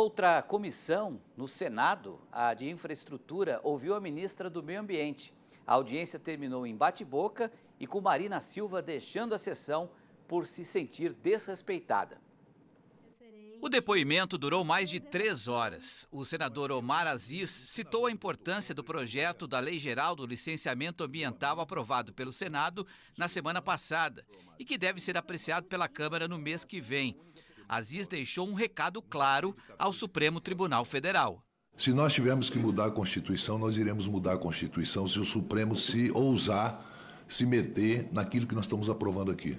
outra comissão no Senado, a de Infraestrutura, ouviu a ministra do Meio Ambiente. A audiência terminou em bate-boca e com Marina Silva deixando a sessão por se sentir desrespeitada. O depoimento durou mais de 3 horas. O senador Omar Aziz citou a importância do projeto da Lei Geral do Licenciamento Ambiental aprovado pelo Senado na semana passada e que deve ser apreciado pela Câmara no mês que vem. Aziz deixou um recado claro ao Supremo Tribunal Federal. Se nós tivermos que mudar a Constituição, nós iremos mudar a Constituição se o Supremo se ousar se meter naquilo que nós estamos aprovando aqui.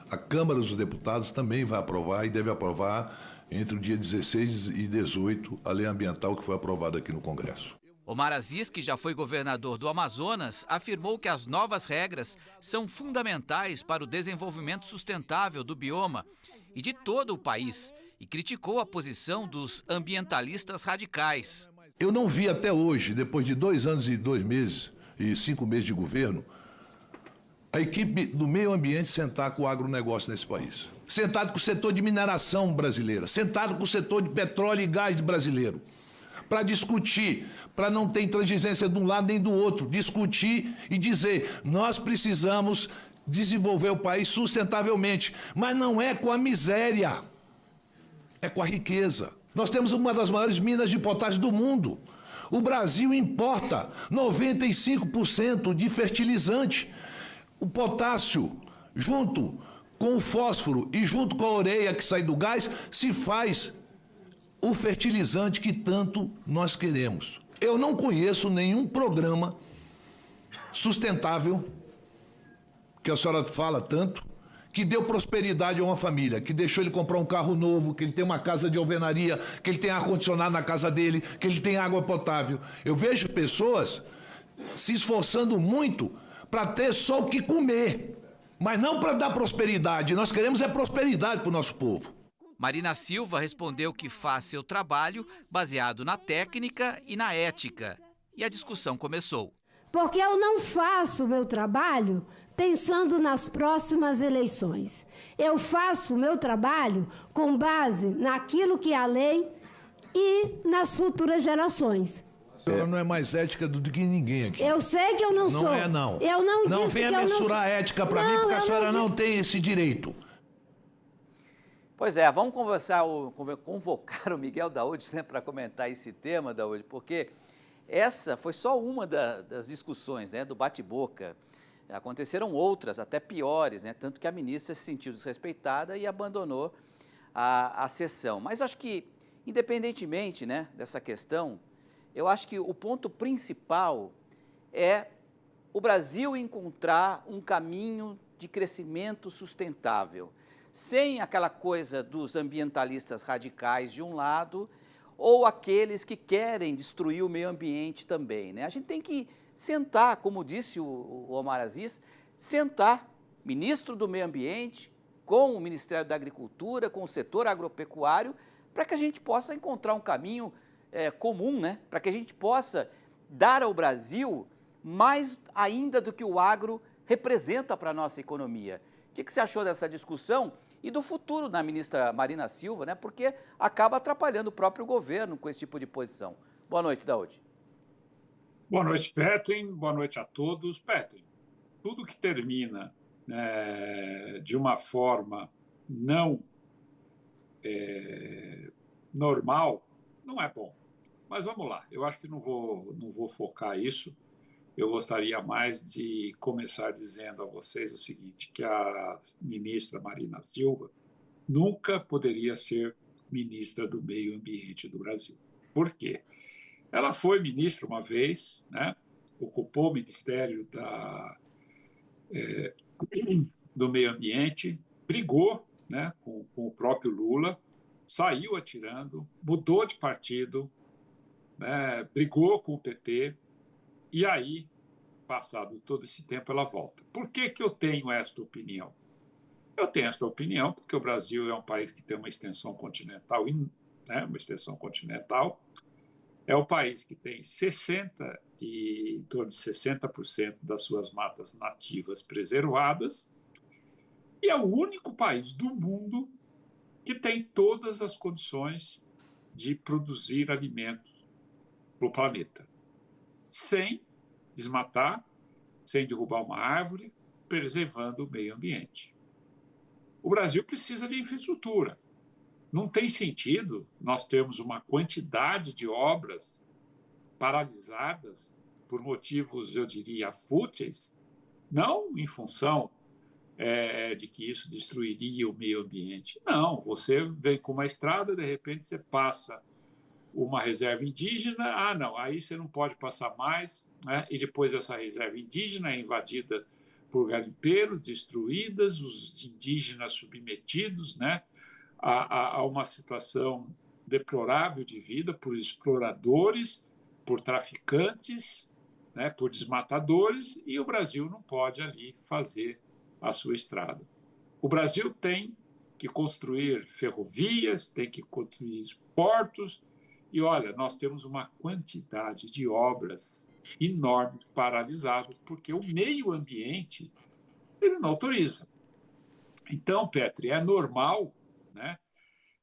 A Câmara dos Deputados também vai aprovar e deve aprovar entre o dia 16 e 18 a lei ambiental que foi aprovada aqui no Congresso. Omar Aziz, que já foi governador do Amazonas, afirmou que as novas regras são fundamentais para o desenvolvimento sustentável do bioma e de todo o país e criticou a posição dos ambientalistas radicais. Eu não vi até hoje, depois de 2 anos e 2 meses e 5 meses de governo, a equipe do meio ambiente sentar com o agronegócio nesse país. Sentado com o setor de mineração brasileira, sentado com o setor de petróleo e gás brasileiro, para discutir, para não ter intransigência de um lado nem do outro, discutir e dizer, nós precisamos desenvolver o país sustentavelmente, mas não é com a miséria, é com a riqueza. Nós temos uma das maiores minas de potássio do mundo. O Brasil importa 95% de fertilizante. O potássio, junto com o fósforo e junto com a ureia que sai do gás, se faz o fertilizante que tanto nós queremos. Eu não conheço nenhum programa sustentável, que a senhora fala tanto, que deu prosperidade a uma família, que deixou ele comprar um carro novo, que ele tem uma casa de alvenaria, que ele tem ar-condicionado na casa dele, que ele tem água potável. Eu vejo pessoas se esforçando muito para ter só o que comer, mas não para dar prosperidade. Nós queremos é prosperidade para o nosso povo. Marina Silva respondeu que faz seu trabalho baseado na técnica e na ética. E a discussão começou. Porque eu não faço o meu trabalho pensando nas próximas eleições. Eu faço o meu trabalho com base naquilo que é a lei e nas futuras gerações. A senhora não é mais ética do que ninguém aqui. Eu sei que eu não sou. Não é, não. Eu não disse que eu não sou. Não venha mensurar a ética para mim, porque a senhora não tem esse direito. Pois é, vamos convocar o Miguel Daoud, né, para comentar esse tema, Daoud, porque essa foi só uma das discussões, né, do bate-boca. Aconteceram outras, até piores, né, tanto que a ministra se sentiu desrespeitada e abandonou a sessão. Mas acho que, independentemente, né, dessa questão, eu acho que o ponto principal é o Brasil encontrar um caminho de crescimento sustentável, sem aquela coisa dos ambientalistas radicais de um lado ou aqueles que querem destruir o meio ambiente também, né? A gente tem que sentar, como disse o Omar Aziz, sentar, ministro do Meio Ambiente, com o Ministério da Agricultura, com o setor agropecuário, para que a gente possa encontrar um caminho comum, né? Para que a gente possa dar ao Brasil mais ainda do que o agro representa para a nossa economia. O que você achou dessa discussão e do futuro da ministra Marina Silva, né? Porque acaba atrapalhando o próprio governo com esse tipo de posição. Boa noite, Daoud. Boa noite, Petrin. Boa noite a todos. Petrin, tudo que termina de uma forma não normal não é bom. Mas vamos lá, eu acho que não vou focar isso. Eu gostaria mais de começar dizendo a vocês o seguinte, que a ministra Marina Silva nunca poderia ser ministra do Meio Ambiente do Brasil. Por quê? Ela foi ministra uma vez, né? Ocupou o Ministério do Meio Ambiente, brigou, né, com o próprio Lula, saiu atirando, mudou de partido, né, brigou com o PT, e aí, passado todo esse tempo, ela volta. Por que eu tenho esta opinião? Eu tenho esta opinião porque o Brasil é um país que tem uma extensão continental, né, é um país que tem em torno de 60% das suas matas nativas preservadas, e é o único país do mundo que tem todas as condições de produzir alimentos para o planeta, sem desmatar, sem derrubar uma árvore, preservando o meio ambiente. O Brasil precisa de infraestrutura. Não tem sentido nós termos uma quantidade de obras paralisadas por motivos, eu diria, fúteis, não em função de que isso destruiria o meio ambiente. Não, você vem com uma estrada, de repente você passa uma reserva indígena, não, aí você não pode passar mais, né? E depois essa reserva indígena é invadida por garimpeiros, destruídas, os indígenas submetidos, né, a uma situação deplorável de vida por exploradores, por traficantes, né, por desmatadores, e o Brasil não pode ali fazer a sua estrada. O Brasil tem que construir ferrovias, tem que construir portos, e olha, nós temos uma quantidade de obras enormes paralisadas, porque o meio ambiente ele não autoriza. Então, Petri, é normal, né,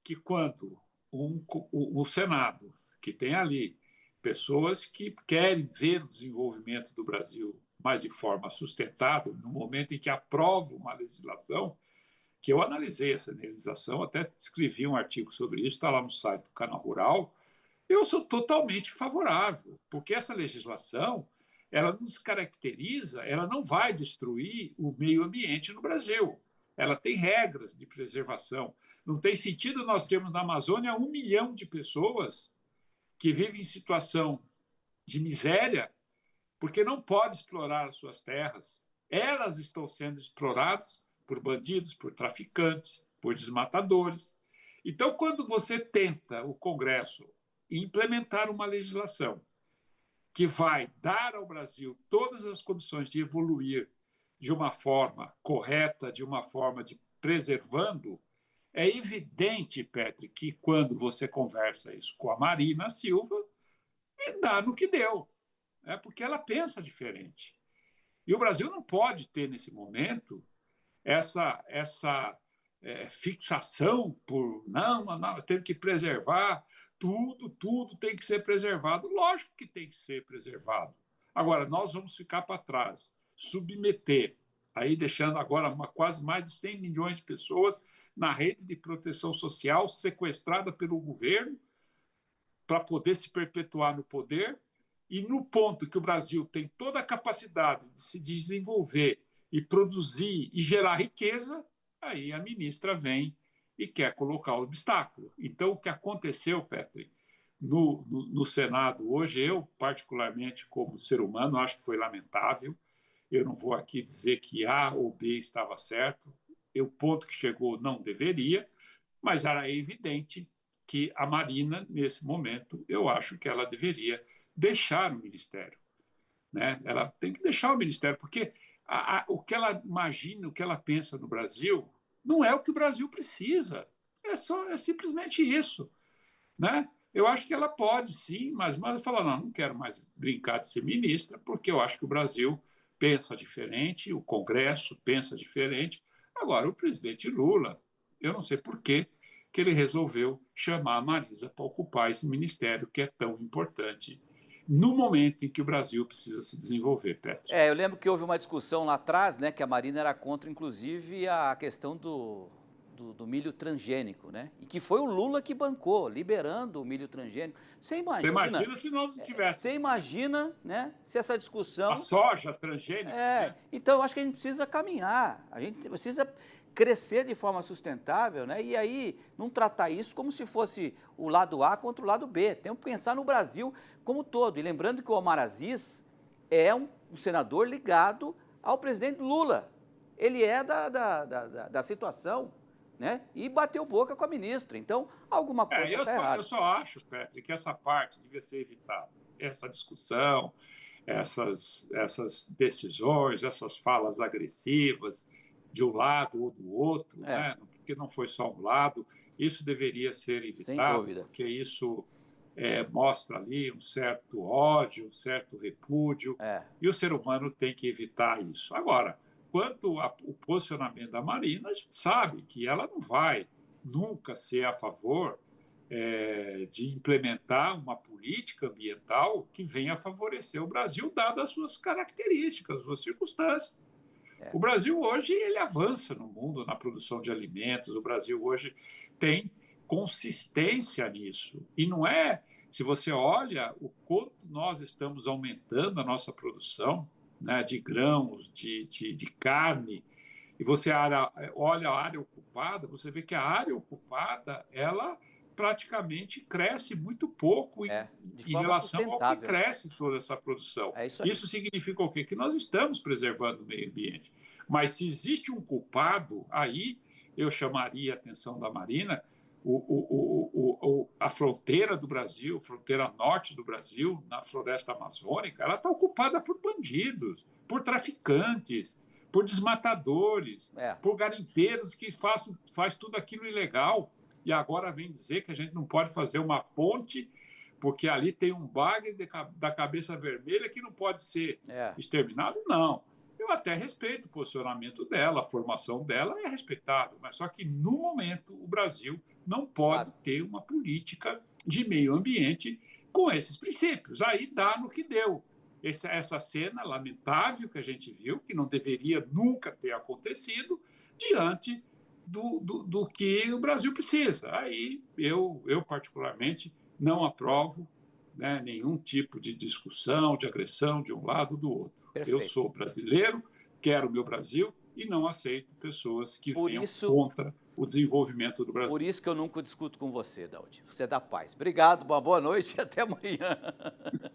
que quando o Senado, que tem ali pessoas que querem ver o desenvolvimento do Brasil mais de forma sustentável, no momento em que aprova uma legislação, que eu analisei essa legislação, até escrevi um artigo sobre isso, está lá no site do Canal Rural, eu sou totalmente favorável, porque essa legislação ela nos caracteriza, ela não vai destruir o meio ambiente no Brasil. Ela tem regras de preservação. Não tem sentido nós termos na Amazônia 1 milhão de pessoas que vivem em situação de miséria porque não pode explorar as suas terras. Elas estão sendo exploradas por bandidos, por traficantes, por desmatadores. Então, quando você tenta, o Congresso, implementar uma legislação que vai dar ao Brasil todas as condições de evoluir de uma forma correta, de uma forma de preservando, é evidente, Petri, que quando você conversa isso com a Marina Silva, dá no que deu, né? Porque ela pensa diferente. E o Brasil não pode ter, nesse momento, essa fixação por não, tem que preservar, tudo tem que ser preservado. Lógico que tem que ser preservado. Agora, nós vamos ficar para trás, submeter, aí deixando agora quase mais de 100 milhões de pessoas na rede de proteção social, sequestrada pelo governo, para poder se perpetuar no poder, e no ponto que o Brasil tem toda a capacidade de se desenvolver e produzir e gerar riqueza, aí a ministra vem e quer colocar o obstáculo. Então, o que aconteceu, Petri, no Senado hoje, eu, particularmente, como ser humano, acho que foi lamentável. Eu não vou aqui dizer que A ou B estava certo. O ponto que chegou não deveria, mas era evidente que a Marina, nesse momento, eu acho que ela deveria deixar o Ministério, né? Ela tem que deixar o Ministério, porque o que ela imagina, o que ela pensa no Brasil, não é o que o Brasil precisa. É simplesmente isso, né? Eu acho que ela pode, sim, mas fala, não quero mais brincar de ser ministra, porque eu acho que o Brasil pensa diferente, o Congresso pensa diferente. Agora, o presidente Lula, eu não sei por que ele resolveu chamar a Marisa para ocupar esse ministério que é tão importante no momento em que o Brasil precisa se desenvolver, Petri. Eu lembro que houve uma discussão lá atrás, né, que a Marina era contra, inclusive, a questão do milho transgênico, né? E que foi o Lula que bancou, liberando o milho transgênico. Você imagina se nós não tivéssemos. Você imagina, né, se essa discussão... A soja transgênica. Né? Então, eu acho que a gente precisa caminhar, a gente precisa crescer de forma sustentável, né? E aí não tratar isso como se fosse o lado A contra o lado B. Temos que pensar no Brasil como todo. E lembrando que o Omar Aziz é um senador ligado ao presidente Lula. Ele é da situação, né? E bateu boca com a ministra. Então, alguma coisa está errada. Eu só acho, Petri, que essa parte devia ser evitada. Essa discussão, essas decisões, essas falas agressivas de um lado ou do outro, né? Porque não foi só um lado, isso deveria ser evitado, porque isso mostra ali um certo ódio, um certo repúdio, e o ser humano tem que evitar isso. Agora, quanto ao posicionamento da Marina, a gente sabe que ela não vai nunca ser a favor de implementar uma política ambiental que venha favorecer o Brasil, dadas as suas características, as suas circunstâncias. O Brasil hoje ele avança no mundo na produção de alimentos, o Brasil hoje tem consistência nisso. E não é, se você olha o quanto nós estamos aumentando a nossa produção, né, de grãos, de carne, e você olha a área ocupada, você vê que a área ocupada, ela praticamente cresce muito pouco em relação ao que cresce toda essa produção. Isso significa o quê? Que nós estamos preservando o meio ambiente. Mas se existe um culpado, aí eu chamaria a atenção da Marina, a fronteira do Brasil, fronteira norte do Brasil, na floresta amazônica, ela está ocupada por bandidos, por traficantes, por desmatadores, por garimpeiros que faz tudo aquilo ilegal. E agora vem dizer que a gente não pode fazer uma ponte porque ali tem um bagre da cabeça vermelha que não pode ser exterminado? Não. Eu até respeito o posicionamento dela, a formação dela é respeitável, mas só que, no momento, o Brasil não pode ter uma política de meio ambiente com esses princípios. Aí dá no que deu. Essa cena lamentável que a gente viu, que não deveria nunca ter acontecido, diante do que o Brasil precisa. Aí eu particularmente, não aprovo, né, nenhum tipo de discussão, de agressão de um lado ou do outro. Perfeito. Eu sou brasileiro, quero o meu Brasil e não aceito pessoas que venham contra o desenvolvimento do Brasil. Por isso que eu nunca discuto com você, Daudi. Você é da paz. Obrigado, uma boa noite e até amanhã.